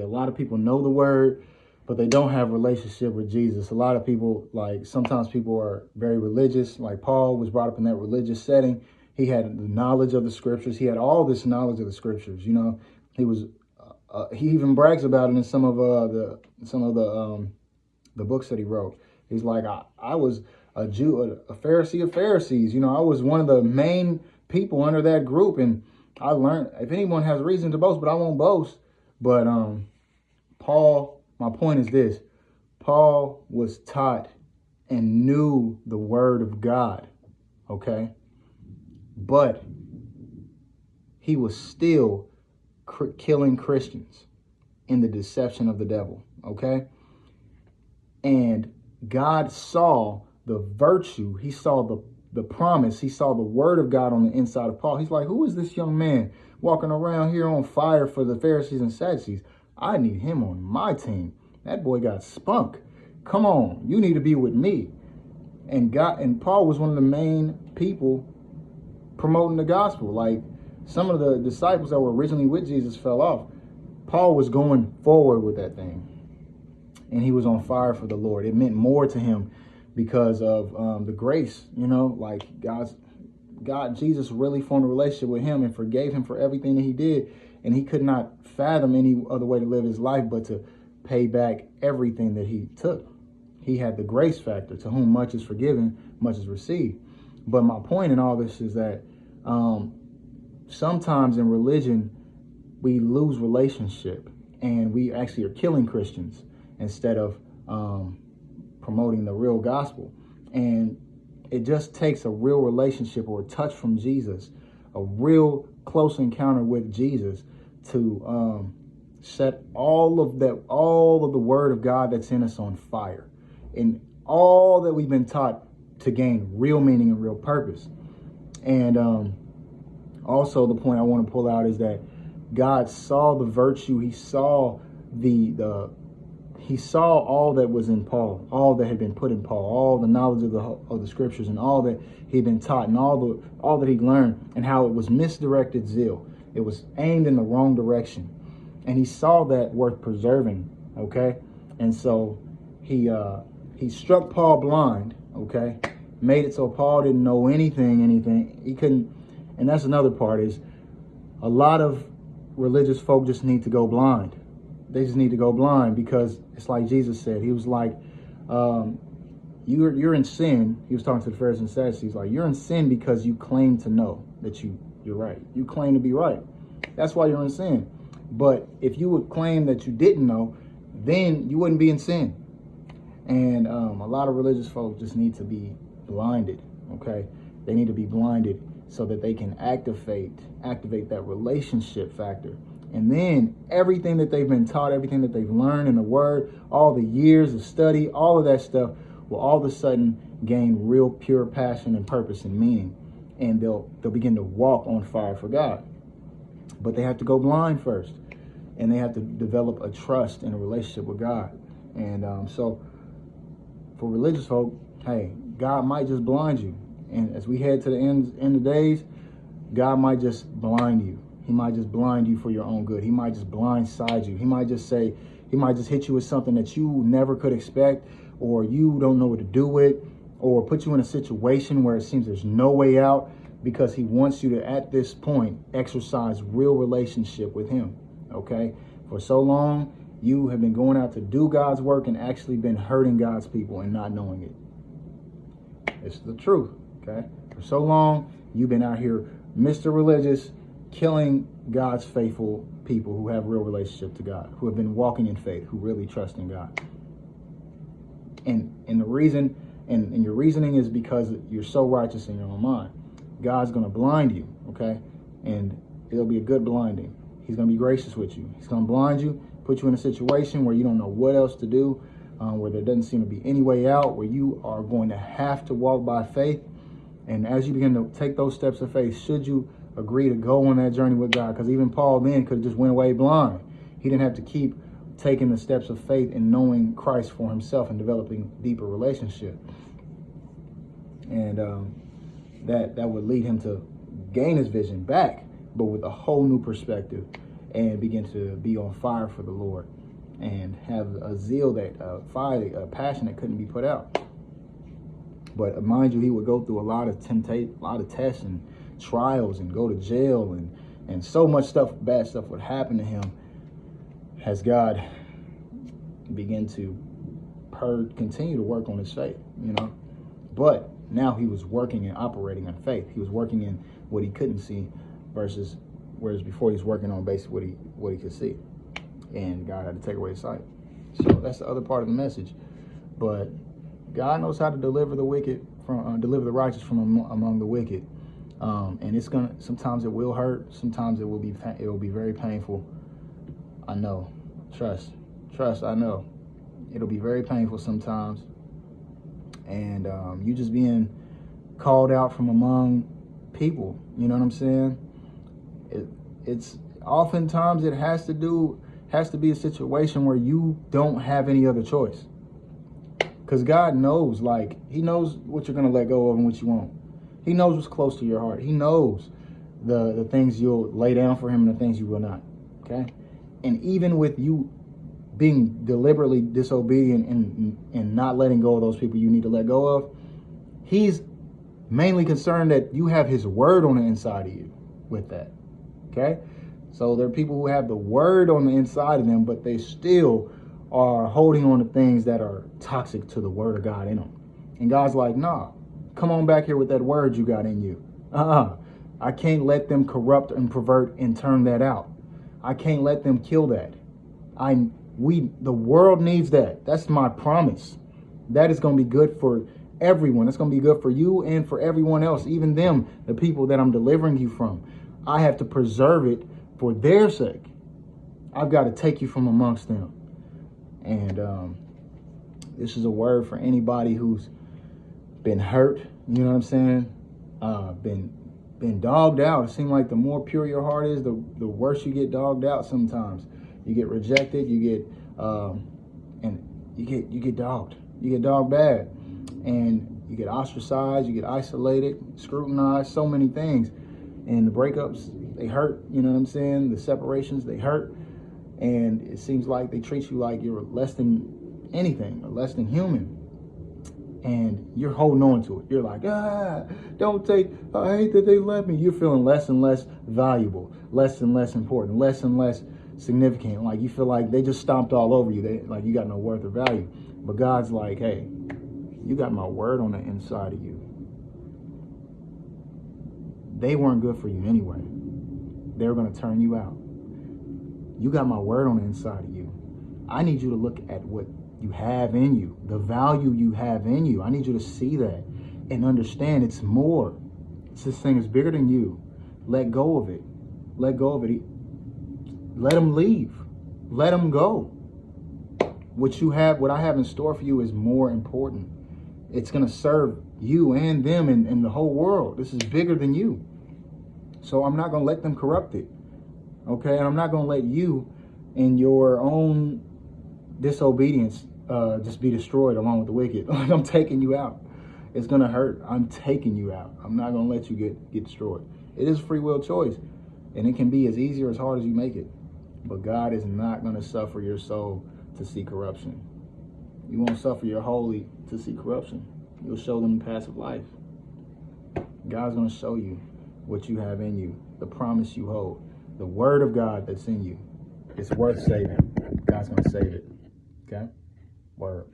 A lot of people know the word, but they don't have a relationship with Jesus. A lot of people, like sometimes people are very religious. Like Paul was brought up in that religious setting. He had the knowledge of the scriptures. He had all this knowledge of the scriptures. You know, he was. He even brags about it in some of the books that he wrote. He's like, I was a Jew, a Pharisee of Pharisees. You know, I was one of the main people under that group, and I learned. If anyone has reason to boast, but I won't boast. But Paul, my point is this: Paul was taught and knew the word of God. Okay, but he was still killing Christians in the deception of the devil. Okay. And God saw the virtue. He saw the promise. He saw the word of God on the inside of Paul. He's like, who is this young man walking around here on fire for the Pharisees and Sadducees? I need him on my team. That boy got spunk. Come on, you need to be with me. And Paul was one of the main people promoting the gospel. Like some of the disciples that were originally with Jesus fell off. Paul was going forward with that thing. And he was on fire for the Lord. It meant more to him because of the grace, you know, like Jesus really formed a relationship with him and forgave him for everything that he did. And he could not fathom any other way to live his life but to pay back everything that he took. He had the grace factor. To whom much is forgiven, much is received. But my point in all this is that sometimes in religion, we lose relationship and we actually are killing Christians instead of promoting the real gospel. And it just takes a real relationship or a touch from Jesus, a real close encounter with Jesus to set all of the word of God that's in us on fire. And all that we've been taught to gain real meaning and real purpose. And also the point I want to pull out is that God saw the virtue. He saw He saw all that was in Paul, all that had been put in Paul, all the knowledge of the scriptures and all that he'd been taught and all that he'd learned, and how it was misdirected zeal. It was aimed in the wrong direction. And he saw that worth preserving, okay? And so he struck Paul blind, okay? Made it so Paul didn't know anything. He couldn't, and that's another part is a lot of religious folk just need to go blind. They just need to go blind because it's like Jesus said. He was like, you're in sin. He was talking to the Pharisees and Sadducees. Like, you're in sin because you claim to know that you're right. You claim to be right. That's why you're in sin. But if you would claim that you didn't know, then you wouldn't be in sin. And a lot of religious folk just need to be blinded, okay? They need to be blinded so that they can activate that relationship factor. And then everything that they've been taught, everything that they've learned in the word, all the years of study, all of that stuff will all of a sudden gain real pure passion and purpose and meaning. And they'll begin to walk on fire for God. But they have to go blind first. And they have to develop a trust and a relationship with God. And so for religious folk, hey, God might just blind you. And as we head to the end of days, God might just blind you. He might just blind you for your own good. He might just blindside you. He might just hit you with something that you never could expect, or you don't know what to do with, or put you in a situation where it seems there's no way out, because he wants you to, at this point, exercise real relationship with him, okay? For so long, you have been going out to do God's work and actually been hurting God's people and not knowing it. It's the truth, okay? For so long, you've been out here, Mr. Religious, killing God's faithful people who have real relationship to God, who have been walking in faith, who really trust in God. And the reason, and your reasoning is because you're so righteous in your own mind. God's going to blind you, okay? And it'll be a good blinding. He's going to be gracious with you. He's going to blind you, put you in a situation where you don't know what else to do, where there doesn't seem to be any way out, where you are going to have to walk by faith. And as you begin to take those steps of faith, should you agree to go on that journey with God? Because even Paul then could have just went away blind. He didn't have to keep taking the steps of faith and knowing Christ for himself and developing deeper relationship. And that would lead him to gain his vision back, but with a whole new perspective. and begin to be on fire for the Lord and have a zeal, that fire, a passion that couldn't be put out. But mind you, he would go through a lot of tests and trials, and go to jail, and so much stuff, bad stuff would happen to him as God began to continue to work on his faith, But now he was working and operating in faith. He was working in what he couldn't see, whereas before he was working on basically what he could see, and God had to take away his sight. So that's the other part of the message. But God knows how to deliver the wicked deliver the righteous from among the wicked, and it's gonna. Sometimes it will hurt. Sometimes it will be very painful. I know. Trust. I know. It'll be very painful sometimes, and you just being called out from among people. You know what I'm saying? It's oftentimes it has to be a situation where you don't have any other choice. Because God knows, he knows what you're going to let go of and what you won't. He knows what's close to your heart. He knows the things you'll lay down for him and the things you will not. Okay? And even with you being deliberately disobedient and not letting go of those people you need to let go of, he's mainly concerned that you have his word on the inside of you with that. Okay? So there are people who have the word on the inside of them, but they still are holding on to things that are toxic to the word of God in them. And God's like, nah, come on back here with that word you got in you. I can't let them corrupt and pervert and turn that out. I can't let them kill that. The world needs that. That's my promise. That is going to be good for everyone. It's going to be good for you and for everyone else, even them, the people that I'm delivering you from. I have to preserve it for their sake. I've got to take you from amongst them. And this is a word for anybody who's been hurt, you know what I'm saying? Been dogged out. It seems like the more pure your heart is, the worse you get dogged out sometimes. You get rejected, you get dogged. You get dogged bad. And you get ostracized, you get isolated, scrutinized, so many things. And the breakups, they hurt, you know what I'm saying? The separations, they hurt. And it seems like they treat you like you're less than anything or less than human. And you're holding on to it. You're like, I hate that they left me. You're feeling less and less valuable, less and less important, less and less significant. Like you feel like they just stomped all over you. Like you got no worth or value. But God's like, hey, you got my word on the inside of you. They weren't good for you anyway. They were going to turn you out. You got my word on the inside of you. I need you to look at what you have in you, the value you have in you. I need you to see that and understand it's more. This thing is bigger than you. Let go of it. Let go of it. Let them leave. Let them go. What I have in store for you is more important. It's going to serve you and them and the whole world. This is bigger than you. So I'm not going to let them corrupt it. Okay? And I'm not going to let you in your own disobedience just be destroyed along with the wicked. I'm taking you out. It's going to hurt. I'm taking you out. I'm not going to let you get destroyed. It is a free will choice. And it can be as easy or as hard as you make it. But God is not going to suffer your soul to see corruption. You won't suffer your holy to see corruption. You'll show them the path of life. God's going to show you what you have in you, the promise you hold, the word of God that's in you. It's worth saving. God's going to save it. Okay? Word.